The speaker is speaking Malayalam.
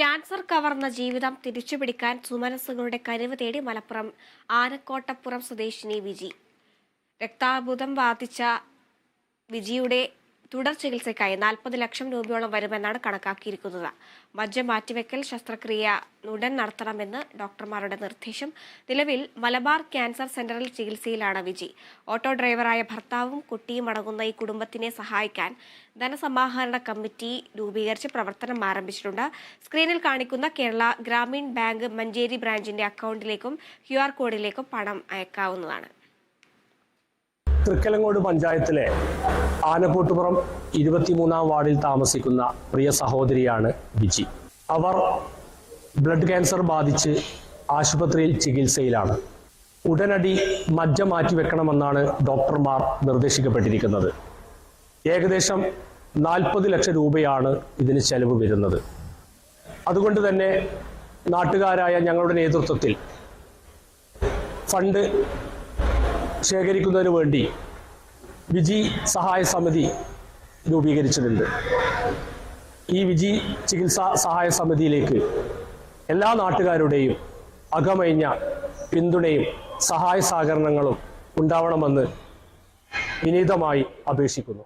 ക്യാൻസർ കവർന്ന ജീവിതം തിരിച്ചുപിടിക്കാൻ സുമനസ്സുകളുടെ കനിവ് തേടി മലപ്പുറം ആനക്കോട്ടപ്പുറം സ്വദേശിനി വിജി. രക്താർബുദം ബാധിച്ച വിജിയുടെ തുടർ ചികിത്സയ്ക്കായി 40 ലക്ഷം രൂപയോളം വരുമെന്നാണ് കണക്കാക്കിയിരിക്കുന്നത്. മജ്ജ മാറ്റിവെക്കൽ ശസ്ത്രക്രിയ ഉടൻ നടത്തണമെന്ന് ഡോക്ടർമാരുടെ നിർദ്ദേശം. നിലവിൽ മലബാർ ക്യാൻസർ സെന്ററിൽ ചികിത്സയിലാണ് വിജി. ഓട്ടോ ഡ്രൈവറായ ഭർത്താവും കുട്ടിയും അടങ്ങുന്ന ഈ കുടുംബത്തിനെ സഹായിക്കാൻ ധനസമാഹരണ കമ്മിറ്റി രൂപീകരിച്ച് പ്രവർത്തനം ആരംഭിച്ചിട്ടുണ്ട്. സ്ക്രീനിൽ കാണിക്കുന്ന കേരള ഗ്രാമീൺ ബാങ്ക് മഞ്ചേരി ബ്രാഞ്ചിന്റെ അക്കൗണ്ടിലേക്കും QR കോഡിലേക്കും പണം അയക്കാവുന്നതാണ്. തൃക്കലങ്ങോട് പഞ്ചായത്തിലെ ആനക്കോട്ടുപുറം 23-ാം വാർഡിൽ താമസിക്കുന്ന പ്രിയ സഹോദരിയാണ് വിജി. അവർ ബ്ലഡ് ക്യാൻസർ ബാധിച്ച് ആശുപത്രിയിൽ ചികിത്സയിലാണ്. ഉടനടി മജ്ജ മാറ്റിവെക്കണമെന്നാണ് ഡോക്ടർമാർ നിർദ്ദേശിക്കപ്പെട്ടിരിക്കുന്നത്. ഏകദേശം 40 ലക്ഷം രൂപയാണ് ഇതിന് ചെലവ് വരുന്നത്. അതുകൊണ്ട് തന്നെ നാട്ടുകാരായ ഞങ്ങളുടെ നേതൃത്വത്തിൽ ഫണ്ട് ശേഖരിക്കുന്നതിന് വേണ്ടി വിജി സഹായ സമിതി രൂപീകരിച്ചിട്ടുണ്ട്. ഈ വിജി ചികിത്സാ സഹായ സമിതിയിലേക്ക് എല്ലാ നാട്ടുകാരുടെയും അകമഴിഞ്ഞ പിന്തുണയും സഹായ സഹകരണങ്ങളും ഉണ്ടാവണമെന്ന് വിനീതമായി അപേക്ഷിക്കുന്നു.